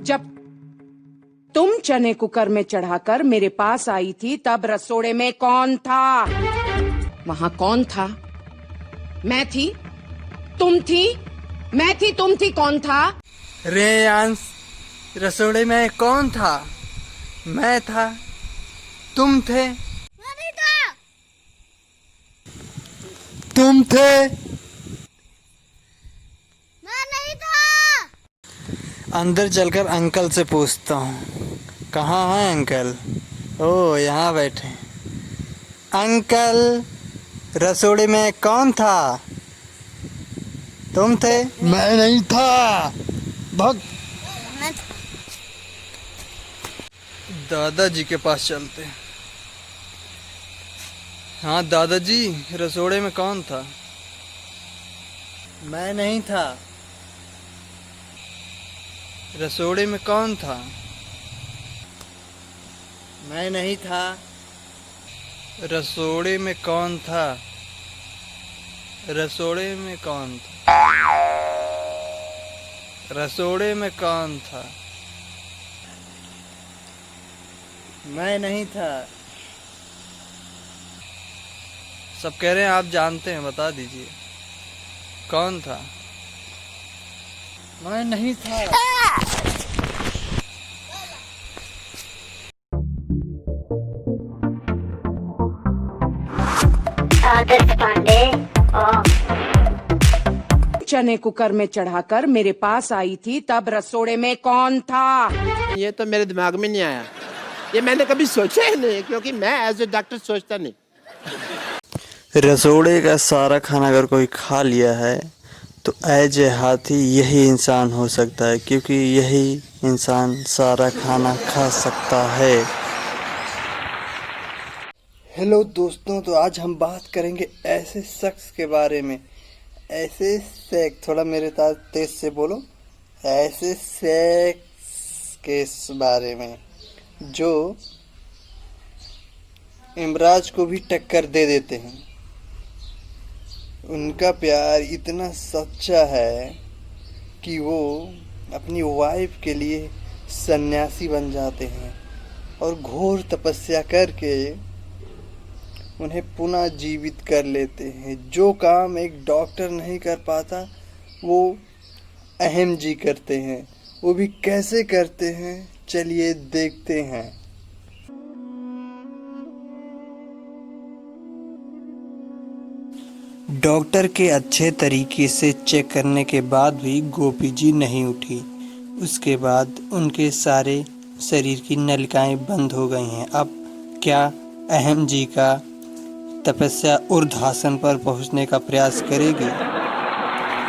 जब तुम चने कुकर में चढ़ाकर मेरे पास आई थी तब रसोड़े में कौन था? वहां कौन था? मैं थी, तुम थी, मैं थी, तुम थी, कौन था? रेयांश, रसोड़े में कौन था? मैं था, तुम थे, मैं नहीं था। तुम थे, मैं नहीं था। अंदर चलकर अंकल से पूछता हूँ, कहाँ हैं अंकल? ओ, यहाँ बैठे। अंकल, रसोड़े में कौन था? तुम थे? मैं नहीं था। भग। दादाजी के पास चलते हैं। हाँ दादाजी, रसोड़े में कौन था? मैं नहीं था। रसोड़े में कौन था? मैं नहीं था। रसोड़े में कौन था? रसोड़े में कौन था? रसोड़े में कौन था? मैं नहीं था। सब कह रहे हैं आप जानते हैं, बता दीजिए कौन था? मैं नहीं था। आदर्श पांडे चने कुकर में चढ़ाकर मेरे पास आई थी तब रसोड़े में कौन था? ये तो मेरे दिमाग में नहीं आया, ये मैंने कभी सोचा ही नहीं, क्योंकि मैं एज ए डॉक्टर सोचता नहीं। रसोड़े का सारा खाना अगर कोई खा लिया है तो एज ए हाथी यही इंसान हो सकता है, क्योंकि यही इंसान सारा खाना खा सकता है। हेलो दोस्तों, तो आज हम बात करेंगे ऐसे शख्स के बारे में, ऐसे सेक्स, थोड़ा मेरे साथ तेज से बोलो, ऐसे सेक्स के बारे में जो इमराज को भी टक्कर दे देते हैं। उनका प्यार इतना सच्चा है कि वो अपनी वाइफ के लिए सन्यासी बन जाते हैं और घोर तपस्या करके उन्हें पुनः जीवित कर लेते हैं। जो काम एक डॉक्टर नहीं कर पाता वो अहम जी करते हैं। वो भी कैसे करते हैं, चलिए देखते हैं। डॉक्टर के अच्छे तरीके से चेक करने के बाद भी गोपी जी नहीं उठी। उसके बाद उनके सारे शरीर की नलिकाएं बंद हो गई हैं। अब क्या अहम जी का तपस्या ऊर्ध्वासन पर पहुंचने का प्रयास करेगी?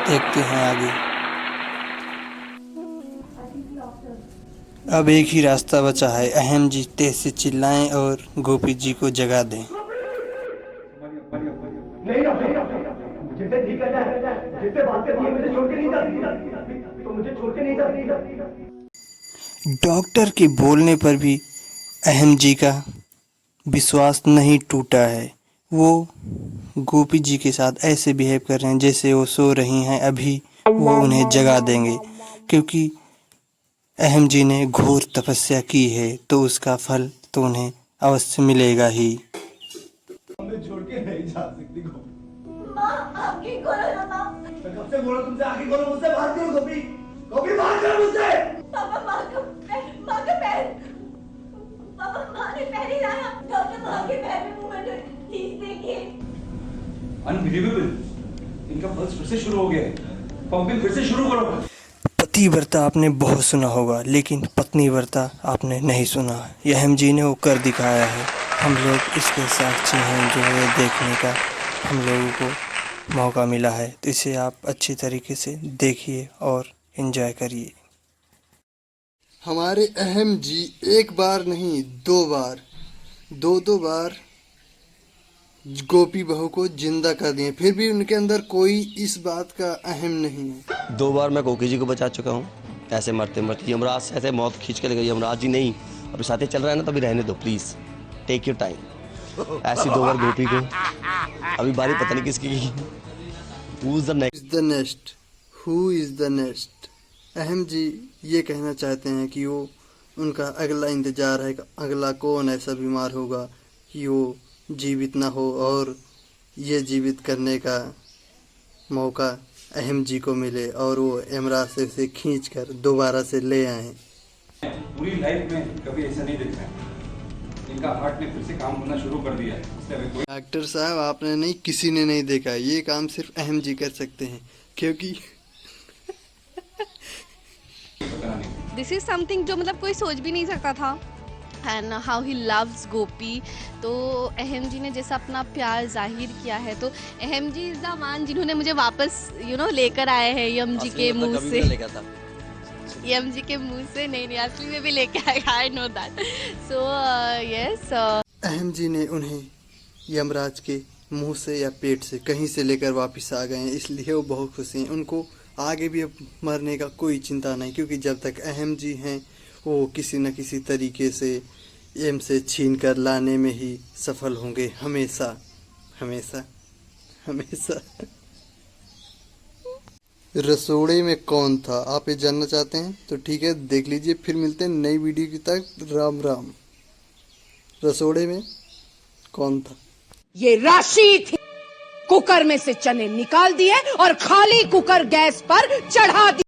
देखते हैं आगे। अब एक ही रास्ता बचा है, अहम जी तेज से चिल्लाएं और गोपी जी को जगा दें। डॉक्टर के बोलने पर भी अहम जी का विश्वास नहीं टूटा है। वो गोपी जी के साथ ऐसे बिहेव कर रहे हैं जैसे वो सो रही हैं। अभी वो उन्हें जगा देंगे, क्योंकि अहम जी ने घोर तपस्या की है तो उसका फल तो उन्हें अवश्य मिलेगा ही। छोड़ के नहीं जा सकती माँ, आँखें खोलो ना माँ। मैं कब से बोला तुमसे, आँखें खोलो, मुझसे बात करो गोपी। गोपी बात करो मुझसे। पापा, माँ का पैर। पापा, माँ ने पैर ही लाया। डॉक्टर, माँ के पैर में मूवमेंट है, प्लीज देखिए। अनबिलीवेबल, इनका पल्स फिर से शुरू हो गया है। पंपिंग फिर से शुरू करो। पतिव्रता आपने बहुत सुना होगा, लेकिन पत्नी व्रता आपने नहीं सुना। यह अहम जी ने वो कर दिखाया है। हम लोग इसके साक्षी हैं, जो ये देखने का हम लोगों को मौका मिला है। तो इसे आप अच्छी तरीके से देखिए और एंजॉय करिए। हमारे अहम जी एक बार नहीं, दो बार गोपी बहू को जिंदा कर दिए, फिर भी उनके अंदर कोई इस बात का अहम नहीं है। 2 बार मैं गोपी जी को बचा चुका हूँ ऐसे मरते मरते। यमराज से ऐसे मौत खींच के ले गई। यमराज जी नहीं, अभी साथ चल रहा है ना, तभी रहने दो प्लीज, टेक योर टाइम। ऐसी 2 बार गोपी को, अभी बारी पता नहीं किसकी की। Who is the next? Who is the next? अहम जी ये कहना चाहते हैं कि वो उनका अगला इंतज़ार है, अगला कौन ऐसा बीमार होगा कि वो जीवित ना हो और ये जीवित करने का मौका अहम जी को मिले और वो इमराज से उसे खींच कर दोबारा से ले आए। पूरी लाइफ में कभी ऐसा नहीं देखा है। इनका हार्ट ने फिर से काम करना शुरू कर दिया है, इसलिए अभी कोई डॉक्टर साहब आपने नहीं, किसी ने नहीं देखा। ये काम सिर्फ अहम जी कर सकते हैं क्योंकि पता नहीं। दिस इज समथिंग जो मतलब कोई सोच भी नहीं सकता था। एंड हाउ ही लव्स गोपी। तो अहम जी ने जैसा अपना प्यार जाहिर किया है, तो अहम जी इज द वन जिन्होंने मुझे वापस लेकर आए हैं यम जी के मुंह से। यम जी के मुंह से नहीं असली में भी लेके आएगा। I know that. So yes, अहम जी ने उन्हें यमराज के मुंह से या पेट से कहीं से लेकर वापस आ गए हैं, इसलिए वो बहुत खुश हैं। उनको आगे भी अब मरने का कोई चिंता नहीं, क्योंकि जब तक अहम जी हैं वो किसी न किसी तरीके से एम से छीन कर लाने में ही सफल होंगे, हमेशा हमेशा हमेशा। रसोड़े में कौन था, आप ये जानना चाहते हैं तो ठीक है, देख लीजिए। फिर मिलते हैं नई वीडियो की तक। राम राम। रसोड़े में कौन था? ये राशि थी। कुकर में से चने निकाल दिए और खाली कुकर गैस पर चढ़ा दिया।